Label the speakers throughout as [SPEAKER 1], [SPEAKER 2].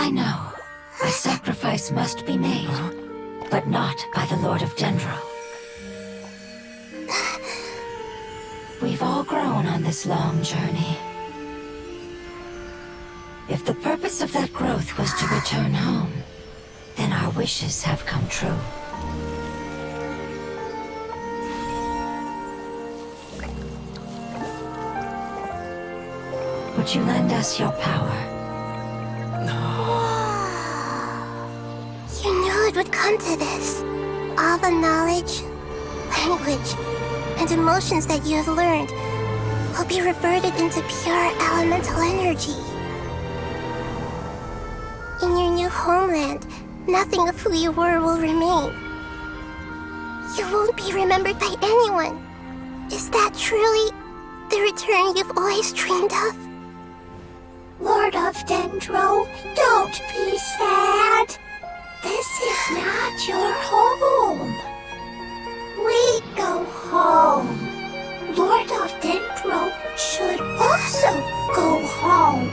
[SPEAKER 1] I know. A sacrifice must be made, but not by the Lord of Dendro. We've all grown on this long journey. If the purpose of that growth was to return home, then our wishes have come true. Would you lend us your power?
[SPEAKER 2] You knew it would come to this. All the knowledge, language, and emotions that you have learned will be reverted into pure elemental energy. In your new homeland, nothing of who you were will remain. You won't be remembered by anyone. Is that truly the return you've always dreamed of?
[SPEAKER 3] Lord of Dendro, don't be sad. This is not your home. We go home. Lord of Dendro should also go home.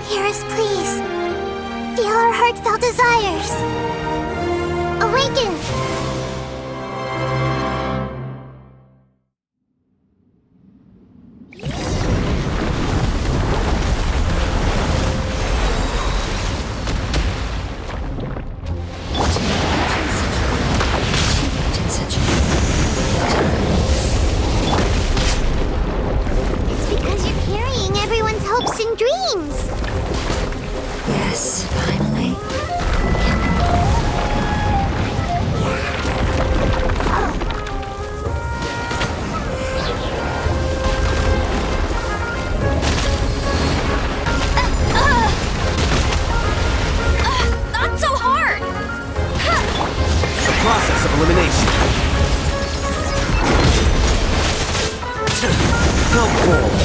[SPEAKER 2] Hear us, please. Feel our heartfelt desires. Awaken! It's because you're carrying everyone's hopes and dreams.
[SPEAKER 1] Yes, finally.
[SPEAKER 4] Not so hard!
[SPEAKER 5] The process of elimination. How bold.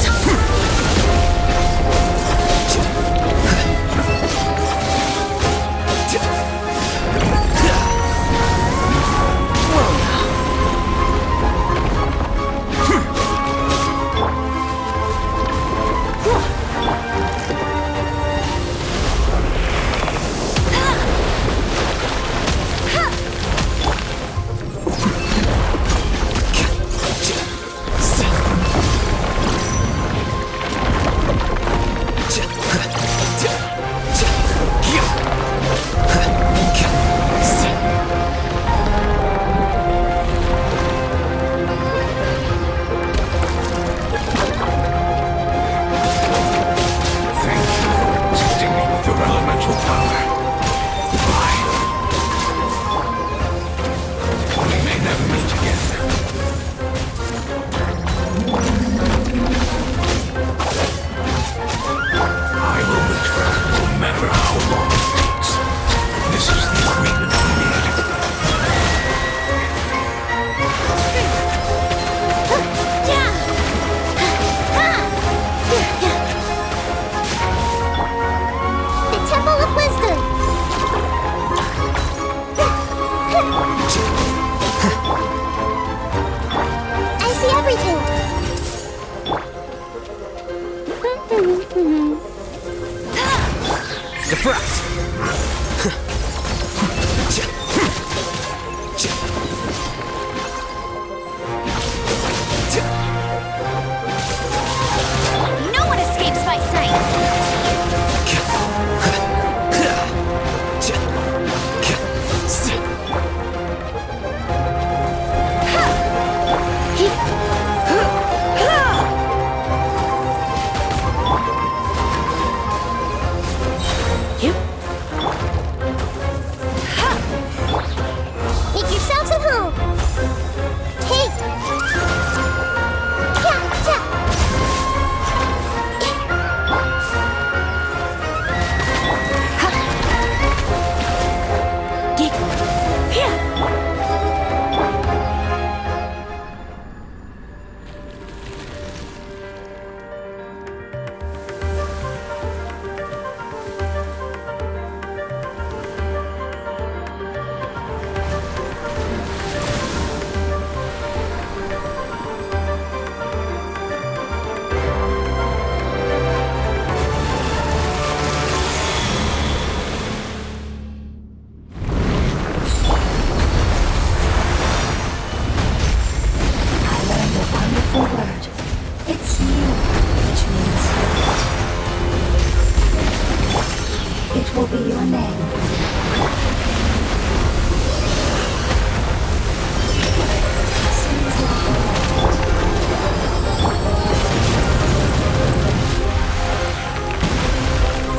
[SPEAKER 1] remain.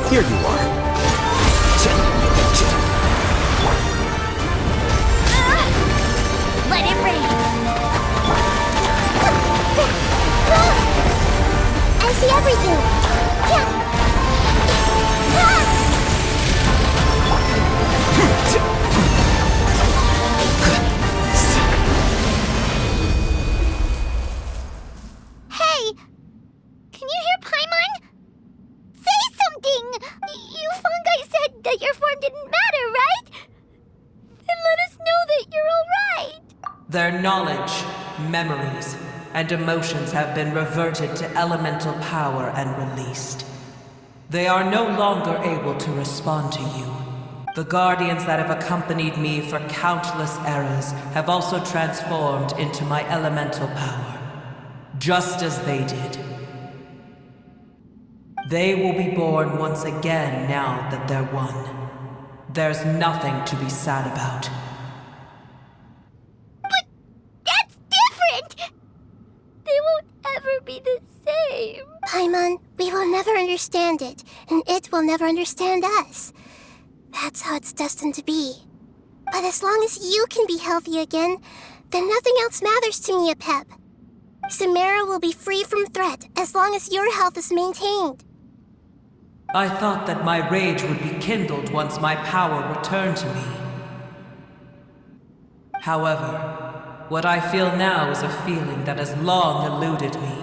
[SPEAKER 5] Here you are.
[SPEAKER 4] Let it rain.
[SPEAKER 2] I see everything. Hey! Can you hear Paimon? Say something! You fungi said that your form didn't matter, right? Then let us know that you're alright!
[SPEAKER 6] Their knowledge, memories, and emotions have been reverted to elemental power and released. They are no longer able to respond to you. The guardians that have accompanied me for countless eras have also transformed into my elemental power, just as they did. They will be born once again now that they're one. There's nothing to be sad about.
[SPEAKER 2] But that's different! They won't ever be the same. Paimon, we will never understand it, and it will never understand us. That's how it's destined to be. But as long as you can be healthy again, then nothing else matters to me, Apep. Samara will be free from threat as long as your health is maintained.
[SPEAKER 6] I thought that my rage would be kindled once my power returned to me. However, what I feel now is a feeling that has long eluded me.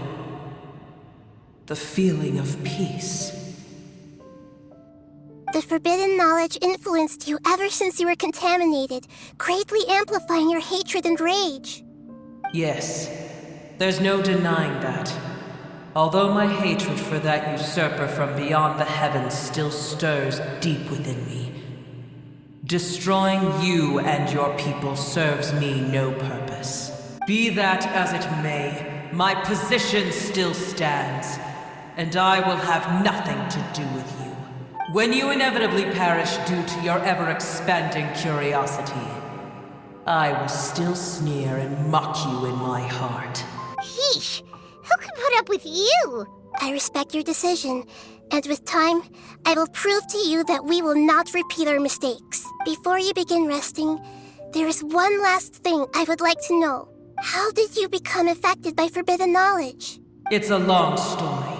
[SPEAKER 6] The feeling of peace.
[SPEAKER 2] The forbidden knowledge influenced you ever since you were contaminated, greatly amplifying your hatred and rage.
[SPEAKER 6] Yes, there's no denying that. Although my hatred for that usurper from beyond the heavens still stirs deep within me, destroying you and your people serves me no purpose. Be that as it may, my position still stands, and I will have nothing to do with you. When you inevitably perish due to your ever-expanding curiosity, I will still sneer and mock you in my heart.
[SPEAKER 2] Yeesh! Who can put up with you? I respect your decision, and with time, I will prove to you that we will not repeat our mistakes. Before you begin resting, there is one last thing I would like to know. How did you become affected by forbidden knowledge?
[SPEAKER 6] It's a long story.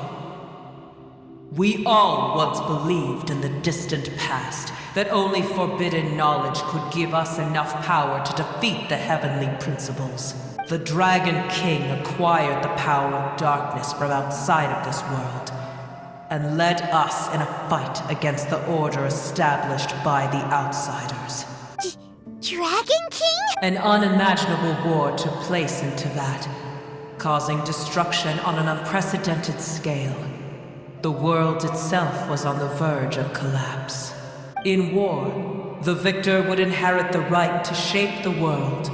[SPEAKER 6] We all once believed in the distant past that only forbidden knowledge could give us enough power to defeat the heavenly principles. The Dragon King acquired the power of darkness from outside of this world, and led us in a fight against the order established by the outsiders.
[SPEAKER 2] Dragon King?
[SPEAKER 6] An unimaginable war took place into that, causing destruction on an unprecedented scale. The world itself was on the verge of collapse. In war, the victor would inherit the right to shape the world,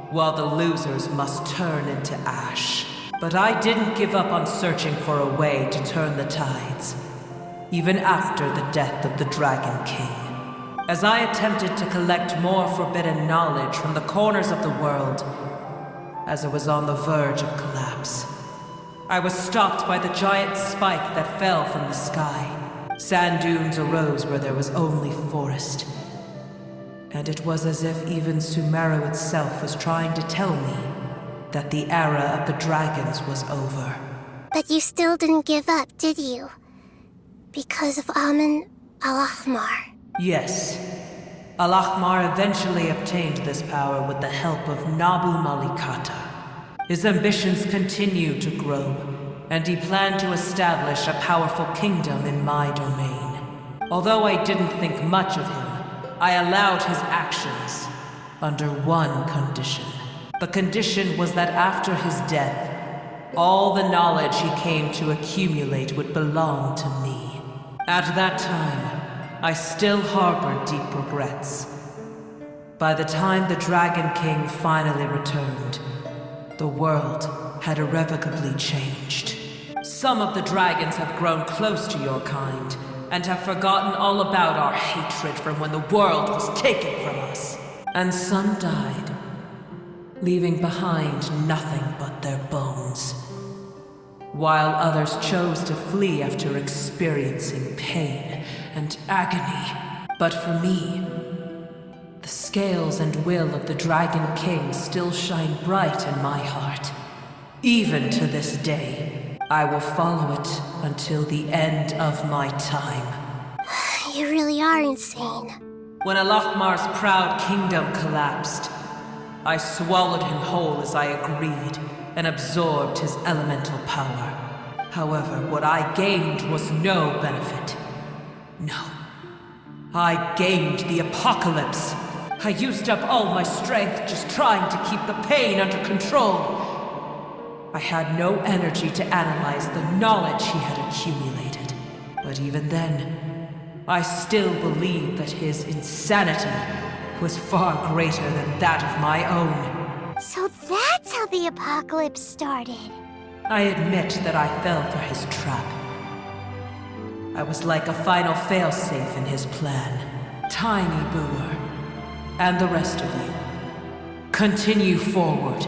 [SPEAKER 6] while the losers must turn into ash. But I didn't give up on searching for a way to turn the tides, even after the death of the Dragon King. As I attempted to collect more forbidden knowledge from the corners of the world, as it was on the verge of collapse, I was stopped by the giant spike that fell from the sky. Sand dunes arose where there was only forest. And it was as if even Sumeru itself was trying to tell me that the era of the dragons was over.
[SPEAKER 2] But you still didn't give up, did you? Because of Amun Al-Ahmar.
[SPEAKER 6] Yes. Al-Ahmar eventually obtained this power with the help of Nabu Malikata. His ambitions continued to grow, and he planned to establish a powerful kingdom in my domain. Although I didn't think much of him, I allowed his actions under one condition. The condition was that after his death, all the knowledge he came to accumulate would belong to me. At that time, I still harbored deep regrets. By the time the Dragon King finally returned, the world had irrevocably changed. Some of the dragons have grown close to your kind, and have forgotten all about our hatred from when the world was taken from us. And some died, leaving behind nothing but their bones, while others chose to flee after experiencing pain and agony. But for me, the scales and will of the Dragon King still shine bright in my heart. Even to this day, I will follow it until the end of my time.
[SPEAKER 2] You really are insane.
[SPEAKER 6] When Alachmar's proud kingdom collapsed, I swallowed him whole as I agreed and absorbed his elemental power. However, what I gained was no benefit. No. I gained the apocalypse. I used up all my strength just trying to keep the pain under control. I had no energy to analyze the knowledge he had accumulated. But even then, I still believed that his insanity was far greater than that of my own.
[SPEAKER 2] So that's how the apocalypse started.
[SPEAKER 6] I admit that I fell for his trap. I was like a final failsafe in his plan. Tiny Booer, and the rest of you, continue forward.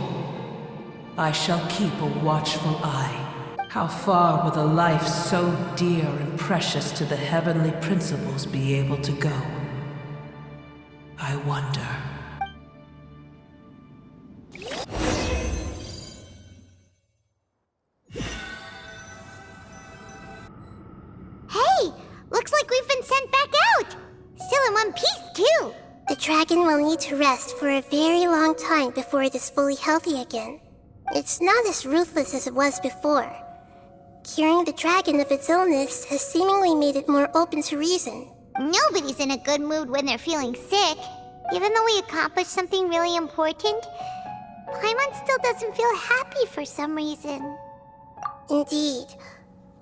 [SPEAKER 6] I shall keep a watchful eye. How far will a life so dear and precious to the heavenly principles be able to go? I wonder.
[SPEAKER 2] Hey! Looks like we've been sent back out! Still in one piece, too! The dragon will need to rest for a very long time before it is fully healthy again. It's not as ruthless as it was before. Curing the dragon of its illness has seemingly made it more open to reason.
[SPEAKER 3] Nobody's in a good mood when they're feeling sick. Even though we accomplished something really important, Paimon still doesn't feel happy for some reason.
[SPEAKER 2] Indeed.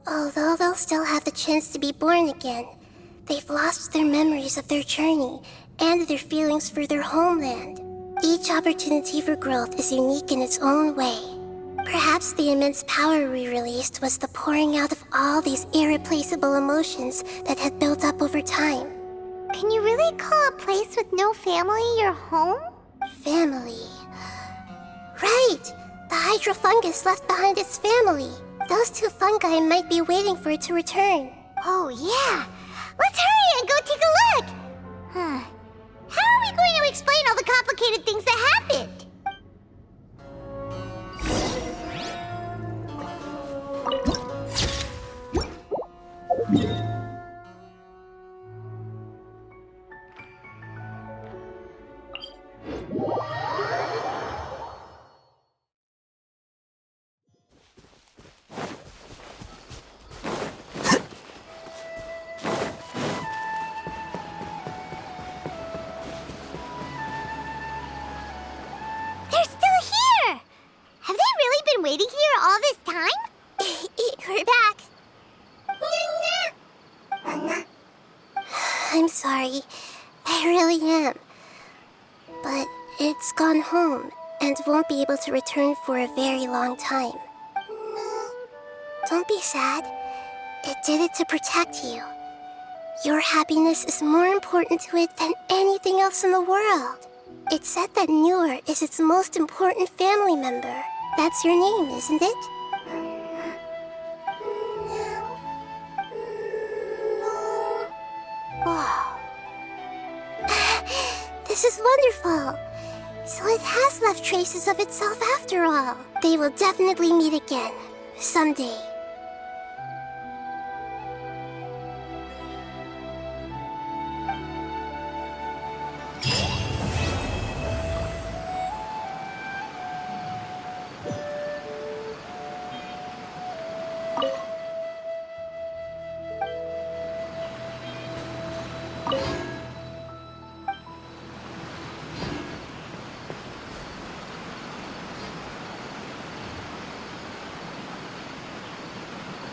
[SPEAKER 2] Although they'll still have the chance to be born again, they've lost their memories of their journey and their feelings for their homeland. Each opportunity for growth is unique in its own way. Perhaps the immense power we released was the pouring out of all these irreplaceable emotions that had built up over time.
[SPEAKER 3] Can you really call a place with no family your home?
[SPEAKER 2] Family. Right! The hydrofungus left behind its family. Those two fungi might be waiting for it to return.
[SPEAKER 3] Oh, yeah! Let's hurry and go take a look! How are we going to explain all the complicated things that happened? Waiting here all this time?
[SPEAKER 2] We're back. I'm sorry. I really am. But it's gone home and won't be able to return for a very long time. Don't be sad. It did it to protect you. Your happiness is more important to it than anything else in the world. It's said that Newer is its most important family member. That's your name, isn't it? Wow. This is wonderful. So it has left traces of itself after all. They will definitely meet again, someday.